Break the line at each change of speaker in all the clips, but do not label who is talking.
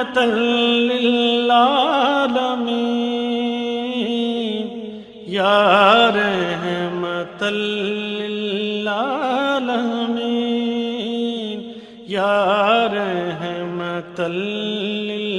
رحمة للعالمين يا رحمة للعالمين يا رحمة للعالمين.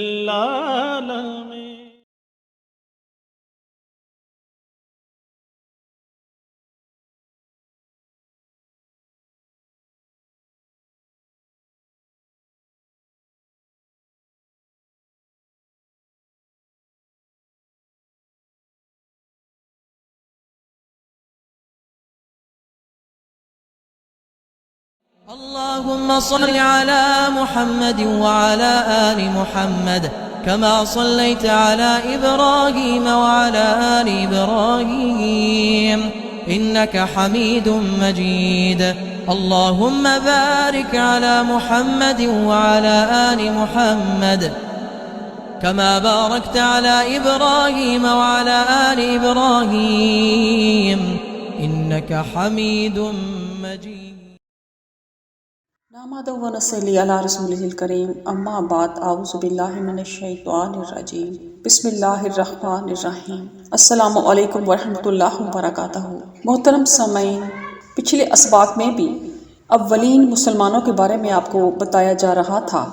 اللهم صل على محمد وعلى آل محمد كما صليت على إبراهيم وعلى آل إبراهيم إنك حميد مجيد. اللهم بارك على محمد وعلى آل محمد كما باركت على إبراهيم وعلى آل إبراهيم إنك حميد مجيد.
نحمده ونصلي على رسوله الكريم اما بعد اعوذ باللہ من الشیطان الرجیم بسم اللہ الرحمن الرحیم. السلام علیکم ورحمۃ اللہ وبرکاتہ. محترم سامعین، پچھلے اسباق میں بھی اولین مسلمانوں کے بارے میں آپ کو بتایا جا رہا تھا،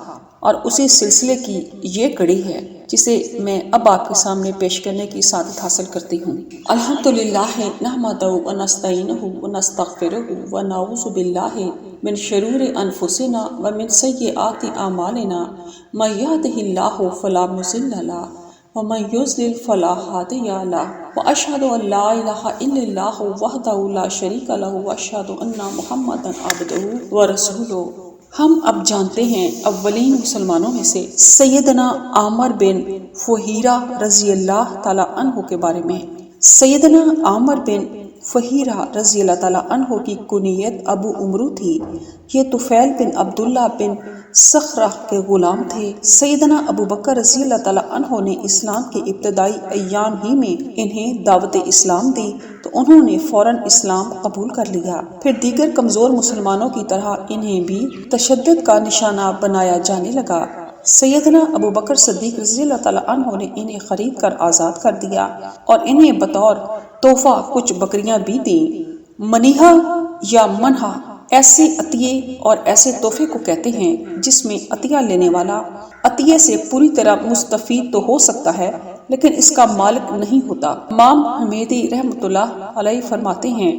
اور اسی سلسلے کی یہ کڑی ہے جسے میں اب آپ کے سامنے پیش کرنے کی سعادت حاصل کرتی ہوں. الحمدللہ نحمدہ ونستعینہ ونستغفرہ ونعوذ باللہ من شرور انفسنا ومن سیئات اعمالنا من یہدہ اللہ فلا مضل لہ ومن یضلل فلا ہادی لہ واشہد ان لا الہ الا اللہ وحدہ لا شریک لہ واشہد ان محمدا عبدہ ورسولہ. ہم اب جانتے ہیں اولین مسلمانوں میں سے سیدنا عامر بن فہیرہ رضی اللہ تعالیٰ عنہ کے بارے میں. سیدنا عامر بن فہیرہ رضی اللہ تعالیٰ عنہ کی کنیت ابو عمرو تھی. یہ طفیل بن عبداللہ بن صخرہ کے غلام تھے. سیدنا ابو بکر رضی اللہ تعالیٰ عنہ نے اسلام کے ابتدائی ایام ہی میں انہیں دعوت اسلام دی تو انہوں نے فوراً اسلام قبول کر لیا. پھر دیگر کمزور مسلمانوں کی طرح انہیں بھی تشدد کا نشانہ بنایا جانے لگا. سیدنا ابو بکر صدیق رضی اللہ تعالیٰ عنہ نے انہیں خرید کر آزاد کر دیا اور انہیں بطور تحفہ کچھ بکریاں بھی دیں. منیحہ یا منحہ ایسے عطیے اور ایسے تحفے کو کہتے ہیں جس میں عطیہ لینے والا عطیے سے پوری طرح مستفید تو ہو سکتا ہے لیکن اس کا مالک نہیں ہوتا. امام حمیدی رحمۃ اللہ علیہ فرماتے ہیں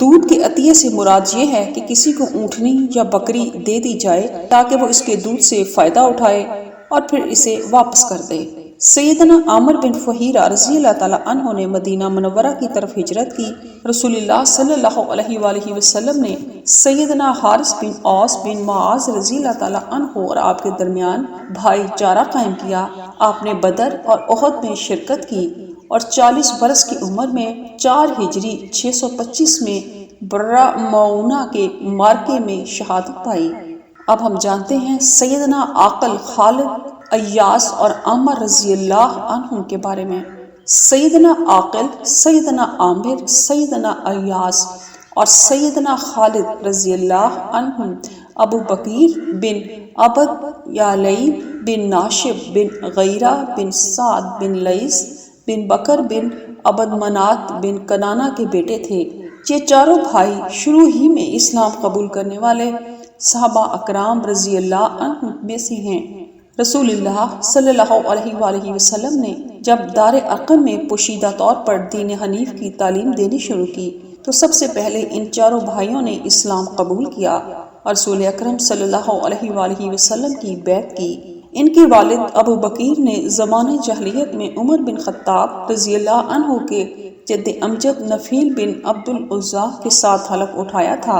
دودھ کے عطیے سے مراد یہ ہے کہ کسی کو اونٹنی یا بکری دے دی جائے تاکہ وہ اس کے دودھ سے فائدہ اٹھائے اور پھر اسے واپس کر دے. سیدنا عامر بن فہیرہ رضی اللہ تعالیٰ عنہ نے مدینہ منورہ کی طرف ہجرت کی. رسول اللہ صلی اللہ علیہ وآلہ وسلم نے سیدنا حارث بن اوس بن معاذ رضی اللہ تعالیٰ عنہ اور آپ کے درمیان بھائی چارہ قائم کیا. آپ نے بدر اور احد میں شرکت کی اور 40 برس کی عمر میں 4 ہجری 625 میں برہ معونہ کے مارکے میں شہادت پائی. اب ہم جانتے ہیں سیدنا عاقل خالد ایاس اور عامر رضی اللہ عنہ کے بارے میں. سیدنا عاقل، سیدنا عامر، سیدنا ایاس اور سیدنا خالد رضی اللہ عنہ ابو بکیر بن عبد یعلیل بن ناشب بن غیرہ بن سعد بن لیث بن بکر بن عبد منات بن کنانہ کے بیٹے تھے. یہ چاروں بھائی شروع ہی میں اسلام قبول کرنے والے صحابہ اکرام رضی اللہ عنہ میں سے ہیں. رسول اللہ صلی اللہ علیہ وآلہ وسلم نے جب دار ارقم میں پوشیدہ طور پر دین حنیف کی تعلیم دینی شروع کی تو سب سے پہلے ان چاروں بھائیوں نے اسلام قبول کیا اور رسول اکرم صلی اللہ علیہ وآلہ وسلم کی بیعت کی. ان کے والد ابو بکیر نے زمانہ جاہلیت میں عمر بن خطاب رضی اللہ عنہ کے جد امجد نفیل بن عبد العزیٰ کے ساتھ حلف اٹھایا تھا.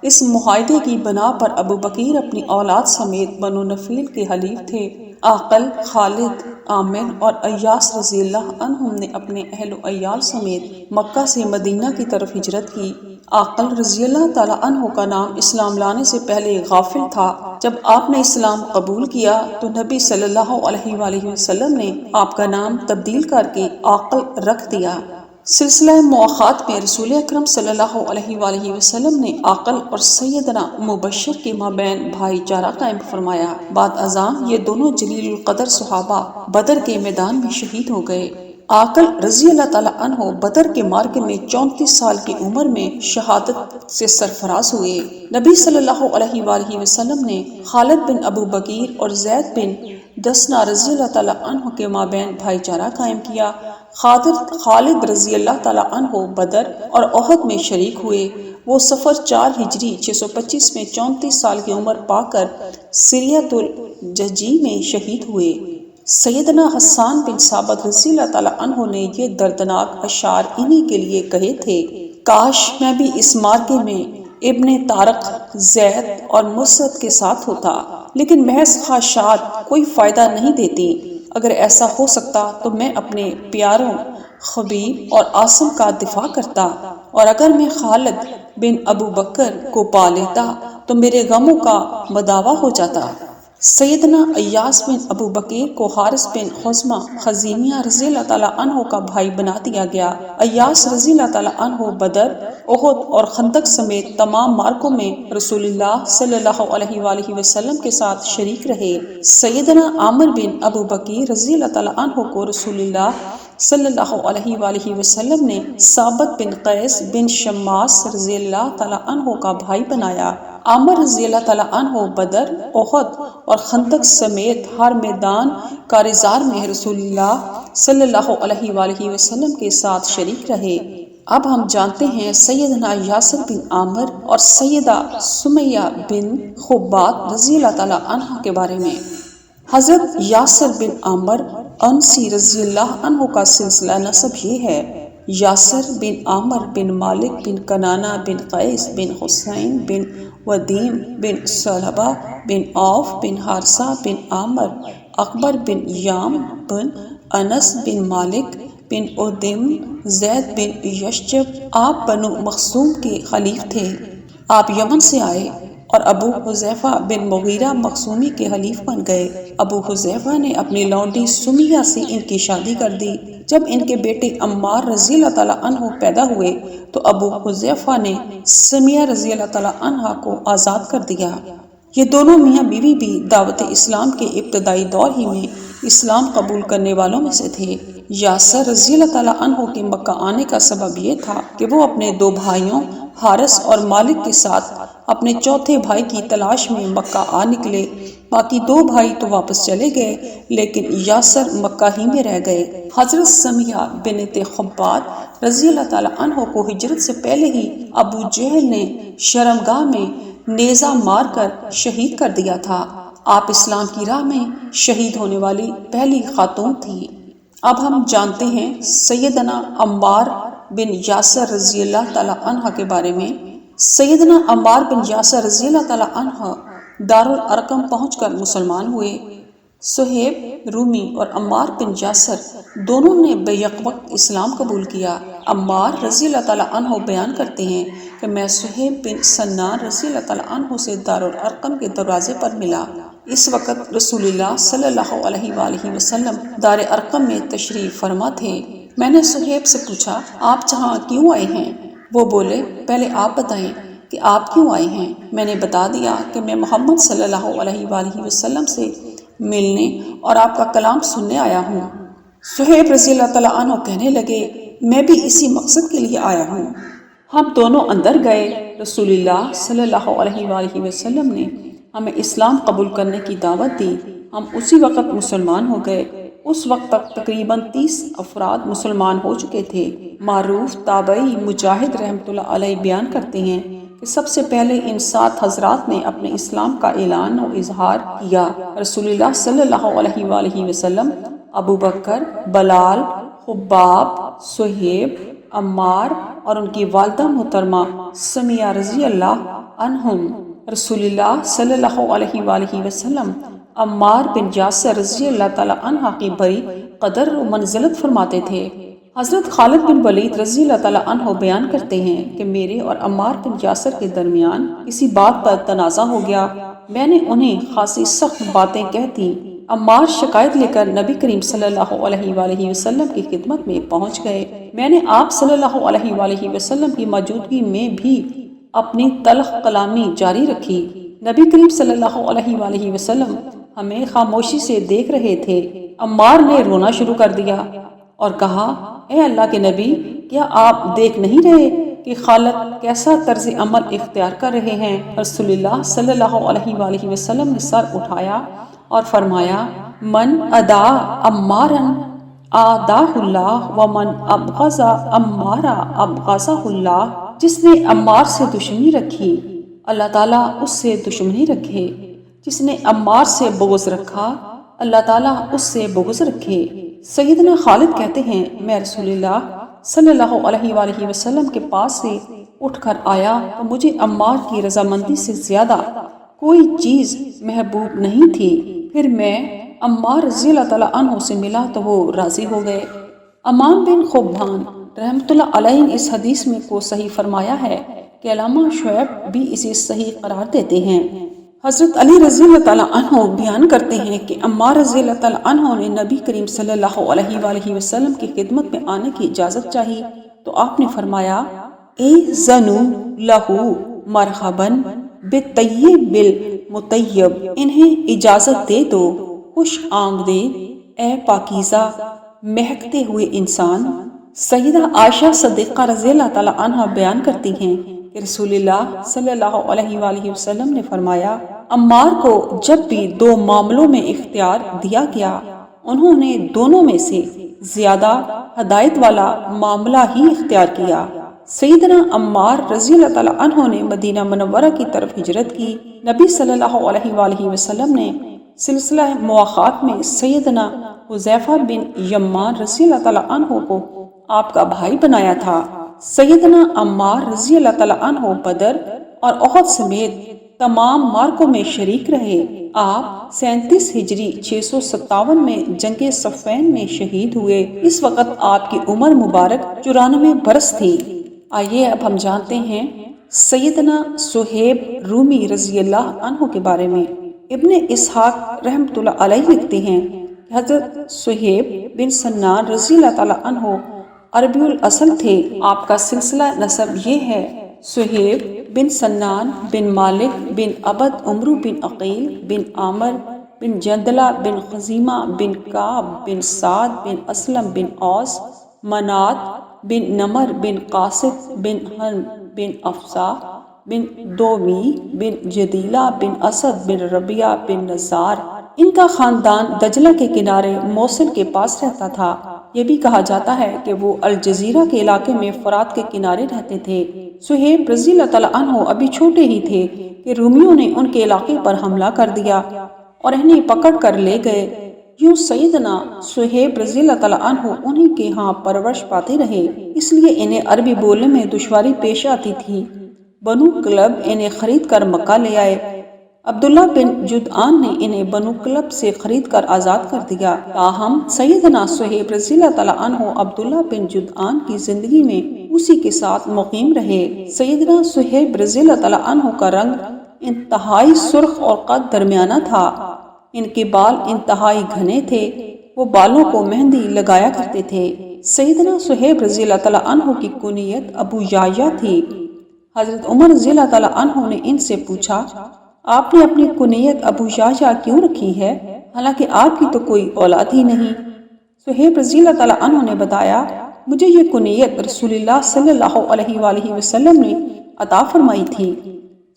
اس معاہدے کی بنا پر ابو بکیر اپنی اولاد سمیت بنو نفیل کے حلیف تھے. عاقل، خالد، عامر اور ایاس رضی اللہ عنہم نے اپنے اہل و عیال سمیت مکہ سے مدینہ کی طرف ہجرت کی. عاقل رضی اللہ تعالیٰ عنہ کا نام اسلام لانے سے پہلے غافل تھا. جب آپ نے اسلام قبول کیا تو نبی صلی اللہ علیہ وآلہ وسلم نے آپ کا نام تبدیل کر کے عاقل رکھ دیا. سلسلہ مواخات میں رسول اکرم صلی اللہ علیہ وآلہ وسلم نے عاقل اور سیدنا مبشر کے مابین بھائی چارہ قائم فرمایا۔ بعد ازاں یہ دونوں جلیل القدر صحابہ بدر کے میدان میں شہید ہو گئے۔ عاقل رضی اللہ تعالیٰ عنہ بدر کے معرکے میں 34 سال کی عمر میں شہادت سے سرفراز ہوئے۔ نبی صلی اللہ علیہ وآلہ وسلم نے خالد بن ابو بکیر اور زید بن دسنہ رضی اللہ تعالیٰ عنہ کے مابین بھائی چارہ قائم کیا۔ خالد رضی اللہ تعالیٰ عنہ بدر اور احد میں شریک ہوئے۔ وہ صفر 4 ہجری 625 میں 34 سال کی عمر پا کر سریۃ الججی میں شہید ہوئے۔ سیدنا حسان بن ثابت رضی اللہ تعالیٰ عنہ نے یہ دردناک اشعار انہی کے لیے کہے تھے: کاش میں بھی اس معرکے میں ابن طارق، زید اور مسعد کے ساتھ ہوتا، لیکن محض خواہشات کوئی فائدہ نہیں دیتی۔ اگر ایسا ہو سکتا تو میں اپنے پیاروں خبیب اور عاصم کا دفاع کرتا، اور اگر میں خالد بن ابو بکر کو پا لیتا تو میرے غموں کا مداوا ہو جاتا۔ سیدنا ایاس بن ابو بکیر کو حارث بن خزمہ خزیمیہ رضی اللہ تعالیٰ عنہ کا بھائی بنا دیا گیا۔ ایاس رضی اللہ تعالیٰ عنہ بدر، احد اور خندق سمیت تمام معرکوں میں رسول اللہ صلی اللہ علیہ وآلہ وسلم کے ساتھ شریک رہے۔ سیدنا عامر بن ابو بکیر رضی اللہ تعالیٰ عنہ کو رسول اللہ صلی اللہ علیہ وآلہ وسلم نے ثابت بن قیس بن شماس رضی اللہ تعالیٰ عنہ کا بھائی بنایا۔ عامر رضی اللہ تعالیٰ عنہ بدر، احد اور خندق سمیت ہر میدان کارزار میں رسول اللہ صلی اللہ علیہ وآلہ وسلم کے ساتھ شریک رہے۔ اب ہم جانتے ہیں سیدنا یاسر بن عامر اور سیدہ سمیہ بن خبات رضی اللہ تعالیٰ عنہ کے بارے میں۔ حضرت یاسر بن عامر انسی رضی اللہ عنہ کا سلسلہ نسب یہ ہے: یاسر بن عامر بن مالک بن کنانہ بن قیس بن حسین بن ودیم بن صلبہ بن عوف بن حارثہ بن عامر، اکبر بن یام بن انس بن مالک بن ادم، زید بن یشجب۔ آپ بنو مخزوم کے خلیف تھے۔ آپ یمن سے آئے اور ابو حذیفہ بن مغیرہ مخزومی کے حلیف بن گئے۔ ابو حذیفہ نے اپنی لونڈی سمیہ سے ان کی شادی کر دی۔ جب ان کے بیٹے عمار رضی اللہ تعالیٰ عنہ پیدا ہوئے تو ابو حذیفہ نے سمیہ رضی اللہ تعالیٰ عنہ کو آزاد کر دیا۔ یہ دونوں میاں بیوی بھی دعوت اسلام کے ابتدائی دور ہی میں اسلام قبول کرنے والوں میں سے تھے۔ یاسر رضی اللہ تعالیٰ عنہ کے مکہ آنے کا سبب یہ تھا کہ وہ اپنے 2 بھائیوں حارث اور مالک کے ساتھ اپنے چوتھے بھائی کی تلاش میں مکہ آ نکلے۔ باقی 2 بھائی تو واپس چلے گئے، لیکن یاسر مکہ ہی میں رہ گئے۔ حضرت سمیہ بنت خبات رضی اللہ تعالیٰ عنہ کو ہجرت سے پہلے ہی ابو جہل نے شرمگاہ میں نیزہ مار کر شہید کر دیا تھا۔ آپ اسلام کی راہ میں شہید ہونے والی پہلی خاتون تھی۔ اب ہم جانتے ہیں سیدنا عمار بن یاسر رضی اللہ تعالیٰ عنہ کے بارے میں۔ سیدنا عمار بن یاسر رضی اللہ تعالیٰ عنہ دارالارقم پہنچ کر مسلمان ہوئے۔ صہیب رومی اور عمار بن یاسر دونوں نے بیک وقت اسلام قبول کیا۔ عمار رضی اللہ تعالیٰ عنہ بیان کرتے ہیں کہ میں صہیب بن سنان رضی اللہ تعالیٰ عنہ سے دارالارقم کے دروازے پر ملا۔ اس وقت رسول اللہ صلی اللہ علیہ وآلہ وسلم دار ارقم میں تشریف فرما تھے۔ میں نے صہیب سے پوچھا، آپ جہاں کیوں آئے ہیں؟ وہ بولے، پہلے آپ بتائیں کہ آپ کیوں آئے ہیں؟ میں نے بتا دیا کہ میں محمد صلی اللہ علیہ وآلہ وسلم سے ملنے اور آپ کا کلام سننے آیا ہوں۔ صہیب رضی اللہ تعالیٰ عنہ کہنے لگے، میں بھی اسی مقصد کے لیے آیا ہوں۔ ہم دونوں اندر گئے۔ رسول اللہ صلی اللہ علیہ وآلہ وسلم نے ہمیں اسلام قبول کرنے کی دعوت دی۔ ہم اسی وقت مسلمان ہو گئے۔ اس وقت تک تقریباً 30 افراد مسلمان ہو چکے تھے۔ معروف تابعی مجاہد رحمۃ اللہ علیہ بیان کرتے ہیں کہ سب سے پہلے ان 7 حضرات نے اپنے اسلام کا اعلان و اظہار کیا: رسول اللہ صلی اللہ علیہ وآلہ وسلم، ابو بکر، بلال، خباب، صہیب، عمار اور ان کی والدہ محترمہ سمیہ رضی اللہ عنہم۔ رسول اللہ صلی اللہ علیہ وآلہ وسلم عمار بن یاسر رضی اللہ تعالیٰ عنہ کی بڑی قدر و منزلت فرماتے تھے۔ حضرت خالد بن ولید رضی اللہ تعالیٰ عنہ بیان کرتے ہیں کہ میرے اور عمار بن یاسر کے درمیان کسی بات پر تنازع ہو گیا۔ میں نے انہیں خاصی سخت باتیں کہہ دیں۔ عمار شکایت لے کر نبی کریم صلی اللہ علیہ وآلہ وسلم کی خدمت میں پہنچ گئے۔ میں نے آپ صلی اللہ علیہ وآلہ وسلم کی موجودگی میں بھی اپنی تلخ کلامی جاری رکھی۔ نبی کریم صلی اللہ علیہ وآلہ وسلم ہمیں خاموشی سے دیکھ رہے تھے۔ عمار نے رونا شروع کر دیا اور کہا، اے اللہ کے نبی، کیا آپ دیکھ نہیں رہے کہ خالد کیسا طرز عمل اختیار کر رہے ہیں؟ رسول اللہ صلی اللہ علیہ وآلہ وسلم نے سر اٹھایا اور فرمایا، من ادا عمارا آداہ اللہ ومن ابغض عمارا ابغضہ اللہ۔ جس نے عمار سے دشمنی رکھی، اللہ تعالیٰ اس سے دشمنی رکھے۔ جس نے عمار سے بغض رکھا، اللہ تعالیٰ اس سے بغض رکھے۔ سیدنا خالد کہتے ہیں، میں رسول اللہ صلی اللہ علیہ وآلہ وسلم کے پاس سے اٹھ کر آیا تو مجھے عمار کی رضامندی سے زیادہ کوئی چیز محبوب نہیں تھی۔ پھر میں عمار رضی اللہ تعالیٰ عنہ سے ملا تو وہ راضی ہو گئے۔ امام بن خوبان رحمۃ اللہ علیہ نے اس حدیث میں کو صحیح فرمایا ہے کہ علامہ شعیب بھی اسے صحیح قرار دیتے ہیں۔ حضرت علی رضی اللہ تعالیٰ عنہ بیان کرتے ہیں کہ عمار رضی اللہ تعالیٰ عنہ نے نبی کریم صلی اللہ علیہ وآلہ وسلم کی خدمت میں آنے کی اجازت چاہی تو آپ نے فرمایا، اذنوا لہ مرحبا بالطیب المطیب، انہیں اجازت دے دو، خوش آمدید اے پاکیزہ مہکتے ہوئے انسان۔ سیدہ عائشہ صدیقہ رضی اللہ تعالیٰ عنہ بیان کرتی ہیں کہ رسول اللہ صلی اللہ علیہ وآلہ وسلم نے فرمایا، عمار کو جب بھی دو معاملوں میں اختیار دیا گیا، انہوں نے دونوں میں سے زیادہ ہدایت والا معاملہ ہی اختیار کیا۔ سیدنا عمار رضی اللہ تعالیٰ عنہ نے مدینہ منورہ کی طرف ہجرت کی۔ نبی صلی اللہ علیہ وآلہ وسلم نے سلسلہ مواخات میں سیدنا حذیفہ بن یمان رضی اللہ تعالیٰ عنہ کو آپ کا بھائی بنایا تھا۔ سیدنا عمار رضی اللہ تعالیٰ عنہ بدر اور احد سمیت تمام معرکوں میں شریک رہے۔ آپ 37 ہجری 657 میں جنگ صفین میں شہید ہوئے۔ اس وقت آپ کی عمر مبارک 94 برس تھی۔ آئیے اب ہم جانتے ہیں سیدنا صہیب رومی رضی اللہ عنہ کے بارے میں۔ ابن اسحاق رحمۃ اللہ علیہ لکھتے ہیں کہ حضرت صہیب بن سنان رضی اللہ تعالیٰ عنہ عربی الاصل تھے۔ آپ کا سلسلہ نسب یہ ہے، صہیب بن سنان بن مالک بن عبد عمرو بن عقیل بن عامر بن جندلہ بن خزیمہ بن کعب بن سعد بن اسلم بن اوس منات بن نمر بن قاسد بن ہن بن افسا بن دومی بن جدیلہ بن اسد بن ربیہ بن نزار۔ ان کا خاندان دجلہ کے کنارے موصل کے پاس رہتا تھا۔ یہ بھی کہا جاتا ہے کہ وہ الجزیرہ کے علاقے میں فرات کے کنارے رہتے تھے۔ صہیب رضی اللہ تعالیٰ عنہ ابھی چھوٹے ہی تھے کہ رومیوں نے ان کے علاقے پر حملہ کر دیا اور انہیں پکڑ کر لے گئے۔ یوں سیدنا صہیب رضی اللہ تعالیٰ عنہ انہی کے ہاں پرورش پاتے رہے، اس لیے انہیں عربی بولنے میں دشواری پیش آتی تھی۔ بنو کلب انہیں خرید کر مکہ لے آئے۔ عبداللہ بن جدعان نے انہیں بنو کلب سے خرید کر آزاد کر دیا۔ تاہم سیدنا صہیب رضی اللہ تعالیٰ عنہ عبداللہ بن جدعان کی زندگی میں اسی کے ساتھ مقیم رہے۔ سیدنا صہیب رضی اللہ تعالیٰ عنہ کا رنگ انتہائی سرخ اور قد درمیانہ تھا۔ ان کے بال انتہائی گھنے تھے، وہ بالوں کو مہندی لگایا کرتے تھے۔ سیدنا صہیب رضی اللہ تعالیٰ عنہ کی کنیت ابو یحییٰ تھی۔ حضرت عمر رضی اللہ تعالیٰ عنہ نے ان سے پوچھا، آپ نے اپنی کنیت ابو یحییٰ کیوں رکھی ہے، حالانکہ آپ کی تو کوئی اولاد ہی نہیں؟ صہیب رضی اللہ تعالیٰ عنہ نے بتایا، مجھے یہ کنیت رسول اللہ صلی اللہ علیہ وآلہ وسلم نے عطا فرمائی تھی۔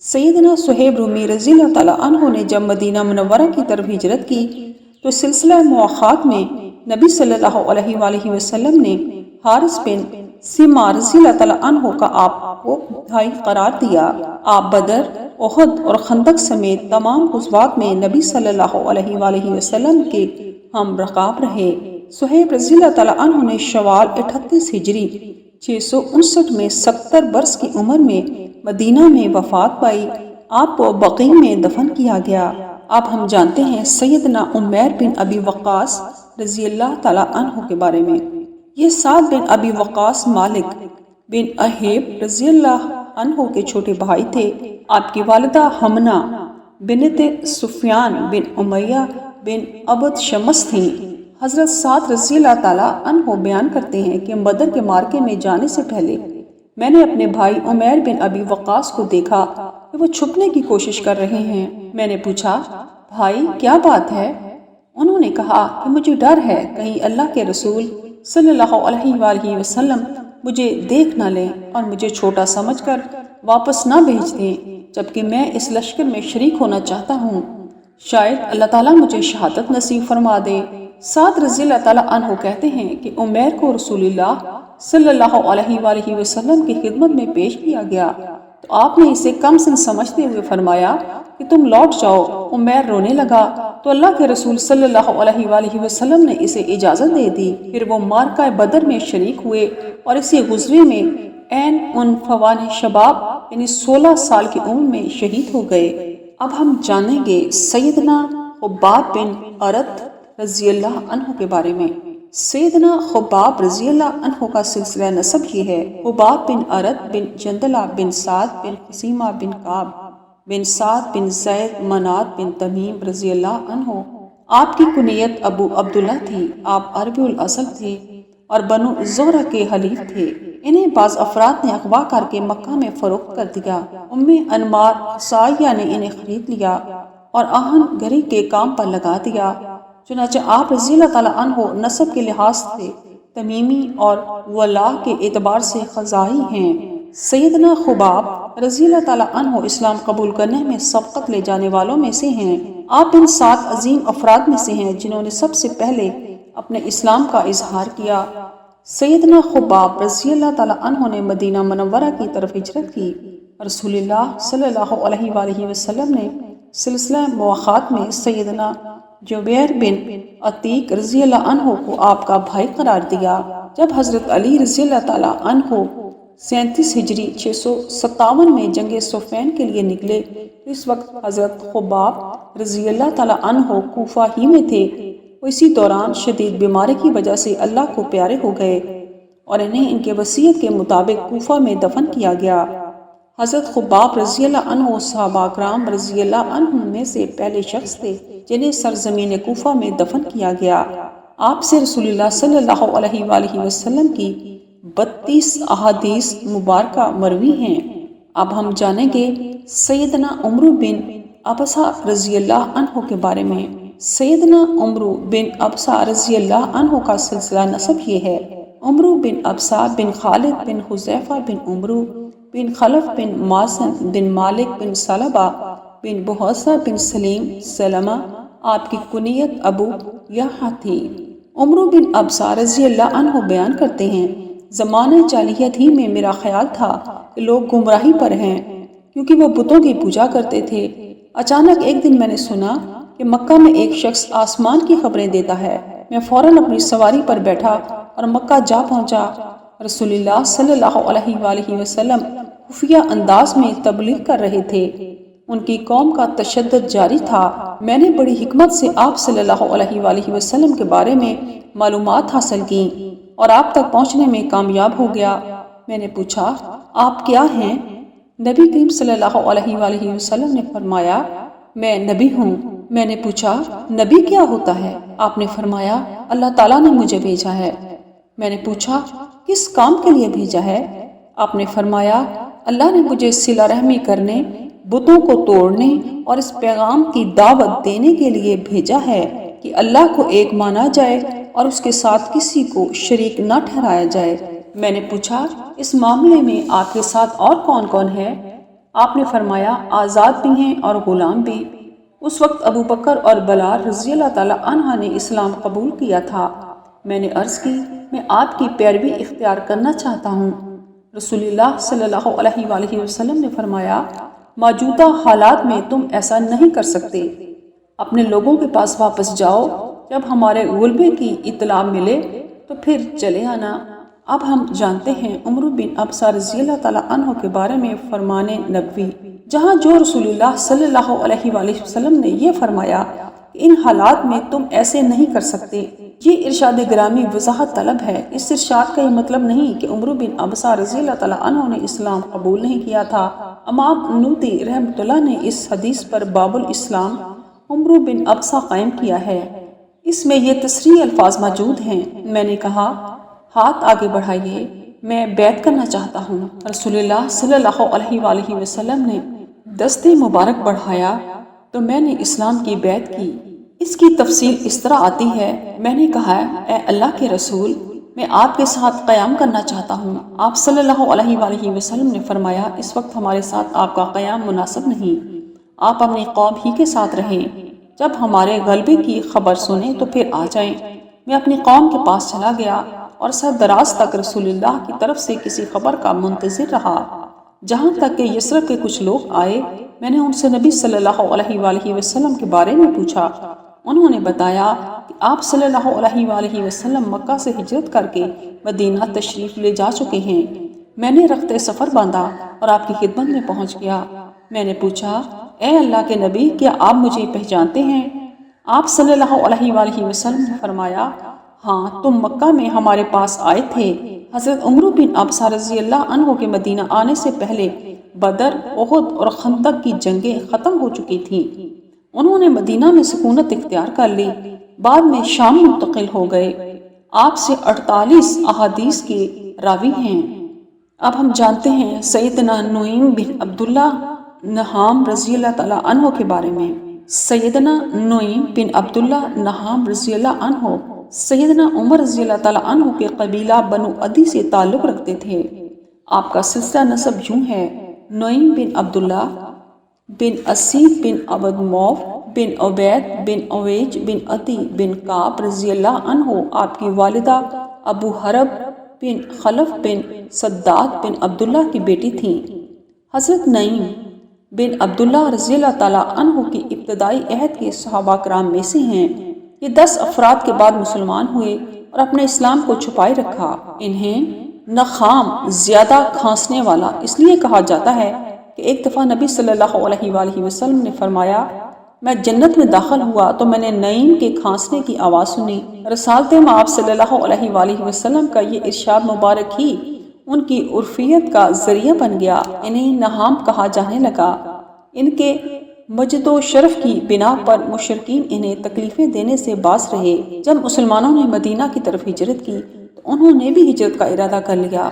سیدنا صہیب رومی رضی اللہ تعالیٰ عنہ نے جب مدینہ منورہ کی طرف ہجرت کی تو سلسلہ مواخات میں نبی صلی اللہ علیہ وآلہ وسلم نے حارث بن سیما رضی اللہ تعالیٰ عنہ کا آپ کو بھائی قرار دیا۔ آپ بدر، احد اور خندق سمیت تمام غزوات میں نبی صلی اللہ علیہ وآلہ وسلم کے ہم رکاب رہے۔ صہیب رضی اللہ تعالیٰ عنہ نے شوال 38 ہجری 659 میں 70 برس کی عمر میں مدینہ میں وفات پائی۔ آپ کو بقیع میں دفن کیا گیا۔ اب ہم جانتے ہیں سیدنا عمیر بن ابی وقاص رضی اللہ تعالیٰ عنہ کے بارے میں۔ یہ سعد بن ابی وقاص مالک بن اہیب رضی اللہ عنہ کے چھوٹے بھائی تھے۔ آپ کی والدہ حمنہ بنت سفیان بن امیہ بن عبد شمس تھیں۔ حضرت سعد رضی اللہ تعالیٰ عنہ بیان کرتے ہیں کہ بدر کے مارکے میں جانے سے پہلے میں نے اپنے بھائی عمیر بن ابی وقاص کو دیکھا کہ وہ چھپنے کی کوشش کر رہے ہیں۔ میں نے پوچھا، بھائی کیا بات ہے؟ انہوں نے کہا کہ مجھے ڈر ہے کہیں اللہ کے رسول صلی اللہ علیہ وآلہ وسلم مجھے دیکھ نہ لیں اور مجھے چھوٹا سمجھ کر واپس نہ بھیج دیں، جبکہ میں اس لشکر میں شریک ہونا چاہتا ہوں۔ شاید اللہ تعالیٰ مجھے شہادت نصیب فرما دے۔ سعد رضی اللہ تعالیٰ عنہ کہتے ہیں کہ عمیر کو رسول اللہ صلی اللہ علیہ وآلہ وسلم کی خدمت میں پیش کیا گیا تو آپ نے اسے کم سن سمجھتے ہوئے فرمایا کہ تم لوٹ جاؤ۔ عمیر رونے لگا تو اللہ کے رسول صلی اللہ علیہ وآلہ وسلم نے اسے اجازت دے دی۔ پھر وہ مارکہ بدر میں شریک ہوئے اور اسی غزوے میں عین ان فوان شباب یعنی 16 سال کی عمر میں شہید ہو گئے۔ اب ہم جانیں گے سیدنا خباب بن ارت رضی اللہ عنہ کے بارے میں۔ سیدنا خباب رضی اللہ عنہ کا سلسلہ نسب یہ ہے: خباب بن ارت بن جندلہ بن سعد بن خثیمہ بن کعب بن سعد بن زید منات بن تمیم رضی اللہ عنہ۔ آپ کی کنیت ابو عبداللہ تھی۔ آپ عربی الاصل تھے اور بنو زہرہ کے حلیف تھے۔ انہیں بعض افراد نے اغوا کر کے مکہ میں فروخت کر دیا۔ ام انمار سائیہ نے انہیں خرید لیا اور آہن گری کے کام پر لگا دیا۔ چنانچہ آپ رضی اللہ تعالیٰ عنہ نسب کے لحاظ سے تمیمی اور ولا کے اعتبار سے خزاعی ہیں۔ سیدنا خباب رضی اللہ تعالیٰ عنہ اسلام قبول کرنے میں سبقت لے جانے والوں میں سے ہیں۔ آپ ان 7 عظیم افراد میں سے ہیں جنہوں نے سب سے پہلے اپنے اسلام کا اظہار کیا۔ سیدنا خباب رضی اللہ تعالیٰ عنہ نے مدینہ منورہ کی طرف ہجرت کی۔ رسول اللہ صلی اللہ علیہ وآلہ وسلم نے سلسلہ مواخات میں سیدنا جبیر بن عتیق رضی اللہ عنہ کو آپ کا بھائی قرار دیا۔ جب حضرت علی رضی اللہ تعالیٰ عنہ 37 ہجری 657 میں جنگ صفین کے لیے نکلے تو اس وقت حضرت خباب رضی اللہ تعالیٰ عنہ کوفہ ہی میں تھے۔ وہ اسی دوران شدید بیماری کی وجہ سے اللہ کو پیارے ہو گئے اور انہیں ان کے وصیت کے مطابق کوفہ میں دفن کیا گیا۔ حضرت خباب رضی اللہ عنہ صحابہ اکرام رضی اللہ عنہ میں سے پہلے شخص تھے جنہیں سرزمین کوفہ میں دفن کیا گیا۔ آپ سے رسول اللہ صلی اللہ علیہ وآلہ وسلم کی 32 احادیث مبارکہ مروی ہیں۔ اب ہم جانیں گے سیدنا عمرو بن ابسہ رضی اللہ عنہ کے بارے میں۔ سیدنا عمرو بن ابسہ رضی اللہ عنہ کا سلسلہ نسب یہ ہے: عمرو بن ابسہ بن خالد بن حذیفہ بن عمرو بن خلف بن مازن بن مالک بن سلبہ بن بحیثہ بن سلیم سلمہ۔ آپ کی کنیت ابو یحییٰ تھی۔ عمرو بن ابسہ رضی اللہ عنہ بیان کرتے ہیں، زمانہ جاہلیت ہی میں میرا خیال تھا کہ لوگ گمراہی پر ہیں کیونکہ وہ بتوں کی پوجا کرتے تھے۔ اچانک ایک دن میں نے سنا کہ مکہ میں ایک شخص آسمان کی خبریں دیتا ہے۔ میں فوراً اپنی سواری پر بیٹھا اور مکہ جا پہنچا۔ رسول اللہ صلی اللہ علیہ وآلہ وسلم خفیہ انداز میں تبلیغ کر رہے تھے۔ ان کی قوم کا تشدد جاری تھا۔ میں نے بڑی حکمت سے آپ صلی اللہ علیہ وآلہ وسلم کے بارے میں معلومات حاصل کی اور آپ تک پہنچنے میں کامیاب ہو گیا۔ میں نے پوچھا، آپ کیا ہیں؟ نبی کریم صلی اللہ علیہ وآلہ وسلم نے فرمایا، میں نبی ہوں۔ میں نے پوچھا، نبی کیا ہوتا ہے؟ آپ نے فرمایا، اللہ تعالیٰ نے مجھے بھیجا ہے۔ میں نے پوچھا، کس کام کے لیے بھیجا ہے؟ آپ نے فرمایا، اللہ نے مجھے صلہ رحمی کرنے، بتوں کو توڑنے اور اس پیغام کی دعوت دینے کے لیے بھیجا ہے کہ اللہ کو ایک مانا جائے اور اس کے ساتھ کسی کو شریک نہ ٹھہرایا جائے۔ میں نے پوچھا، اس معاملے میں آپ کے ساتھ اور کون کون ہے؟ آپ نے فرمایا، آزاد بھی ہیں اور غلام بھی۔ اس وقت ابو بکر اور بلال رضی اللہ تعالیٰ عنہ نے اسلام قبول کیا تھا۔ میں نے عرض کی، میں آپ کی پیروی اختیار کرنا چاہتا ہوں۔ رسول اللہ صلی اللہ علیہ وآلہ وسلم نے فرمایا، موجودہ حالات میں تم ایسا نہیں کر سکتے۔ اپنے لوگوں کے پاس واپس جاؤ، جب ہمارے غلبے کی اطلاع ملے تو پھر چلے آنا۔ اب ہم جانتے ہیں عمرو بن ابسہ رضی اللہ تعالیٰ عنہ کے بارے میں فرمان نبوی، جہاں جو رسول اللہ صلی اللہ علیہ وآلہ وسلم نے یہ فرمایا کہ ان حالات میں تم ایسے نہیں کر سکتے، یہ ارشاد گرامی وضاحت طلب ہے۔ اس ارشاد کا یہ مطلب نہیں کہ عمرو بن ابسہ رضی اللہ تعالیٰ عنہ نے اسلام قبول نہیں کیا تھا۔ امام نوطی رحمۃ اللہ نے اس حدیث پر باب الاسلام عمرو بن ابسا قائم کیا ہے۔ اس میں یہ تصریح الفاظ موجود ہیں۔ میں نے کہا ہاتھ آگے بڑھائیے، میں بیعت کرنا چاہتا ہوں۔ رسول اللہ صلی اللہ علیہ وآلہ وسلم نے دست مبارک بڑھایا تو میں نے اسلام کی بیعت کی۔ اس کی تفصیل اس طرح آتی ہے، میں نے کہا اے اللہ کے رسول، میں آپ کے ساتھ قیام کرنا چاہتا ہوں۔ آپ صلی اللہ علیہ وآلہ وسلم نے فرمایا اس وقت ہمارے ساتھ آپ کا قیام مناسب نہیں، آپ اپنی قوم ہی کے ساتھ رہیں، جب ہمارے غلبے کی خبر سنیں تو پھر آ جائیں۔ میں اپنی قوم کے پاس چلا گیا اور سر دراز تک رسول اللہ کی طرف سے کسی خبر کا منتظر رہا، جہاں تک کہ یثرب کے کچھ لوگ آئے۔ میں نے ان سے نبی صلی اللہ علیہ وآلہ وسلم کے بارے میں پوچھا۔ انہوں نے بتایا کہ آپ صلی اللہ علیہ وآلہ وسلم مکہ سے ہجرت کر کے مدینہ تشریف لے جا چکے ہیں۔ میں نے رخت سفر باندھا اور آپ کی خدمت میں پہنچ گیا۔ میں نے پوچھا اے اللہ کے نبی، کیا آپ مجھے پہچانتے ہیں؟ آپ صلی اللہ علیہ وآلہ وسلم نے فرمایا ہاں، تم مکہ میں ہمارے پاس آئے تھے۔ حضرت عمرو بن ابسا رضی اللہ عنہ کے مدینہ آنے سے پہلے بدر، احد اور خندق کی جنگیں ختم ہو چکی تھیں۔ انہوں نے مدینہ میں سکونت اختیار کر لی، بعد میں شام منتقل ہو گئے۔ آپ سے 48 احادیث کے راوی ہیں۔ اب ہم جانتے ہیں سیدنا نعیم بن عبداللہ نہام رضی اللہ تعالیٰ عنہ کے بارے میں۔ سیدنا نعیم بن عبداللہ نہام رضی اللہ عنہ سیدنا عمر رضی اللہ تعالیٰ عنہ کے قبیلہ بنو عدی سے تعلق رکھتے تھے۔ آپ کا سلسلہ نسب یوں ہے: نعیم بن عبداللہ بن اسید بن عبد موف بن عبید بن اویج بن عدی بن کعب رضی اللہ عنہ آپ کی والدہ ابو حرب بن خلف بن صداد بن عبداللہ کی بیٹی تھیں۔ حضرت نعیم بن عبداللہ رضی اللہ تعالیٰ عنہ کی ابتدائی عہد کے صحابہ کرام میں سے ہیں۔ یہ 10 افراد کے بعد مسلمان ہوئے اور اپنے اسلام کو چھپائے رکھا۔ انہیں نخام، زیادہ کھانسنے والا اس لیے کہا جاتا ہے کہ ایک دفعہ نبی صلی اللہ علیہ وآلہ وسلم نے فرمایا میں جنت میں داخل ہوا تو میں نے نعیم کے کھانسنے کی آواز سنی۔ رسالت مآب صلی اللہ علیہ وآلہ وسلم کا یہ ارشاد مبارک ہی ان کی عرفیت کا ذریعہ بن گیا۔ انہیں نہام کہا جانے لگا۔ ان کے مجد و شرف کی بنا پر مشرکین انہیں تکلیفیں دینے سے باز رہے۔ جب مسلمانوں نے مدینہ کی طرف ہجرت کی تو انہوں نے بھی ہجرت کا ارادہ کر لیا،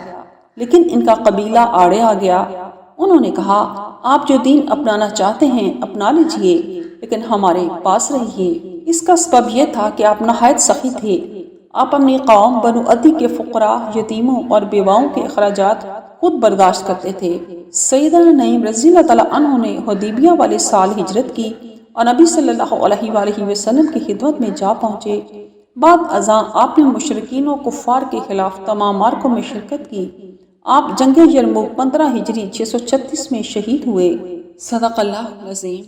لیکن ان کا قبیلہ آڑے آ گیا۔ انہوں نے کہا آپ جو دین اپنانا چاہتے ہیں اپنا لیجئے، لیکن ہمارے پاس رہیے۔ اس کا سبب یہ تھا کہ آپ نہایت سخی تھے۔ آپ اپنی قوم بنو عدی کے فقراء، یتیموں اور بیواؤں کے اخراجات خود برداشت کرتے تھے۔ سیدنا نعیم رضی اللہ تعالیٰ عنہ نے حدیبیہ والے سال ہجرت کی اور نبی صلی اللہ علیہ وآلہ وسلم کی خدمت میں جا پہنچے۔ بعد ازاں آپ نے مشرکین و کفار کے خلاف تمام معرکوں میں شرکت کی۔ آپ جنگ یرموک 15 ہجری 636 میں شہید ہوئے۔ صدق اللہ العظیم۔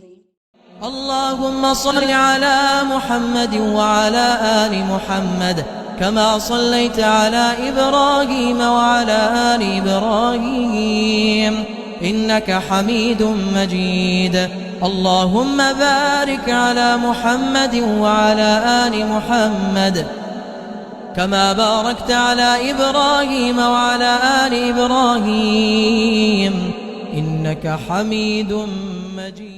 اللهم صل على محمد وعلى آل محمد كما صليت على إبراهيم وعلى آل إبراهيم إنك حميد مجيد اللهم بارك على محمد وعلى آل محمد كما باركت على إبراهيم وعلى آل إبراهيم إنك حميد مجيد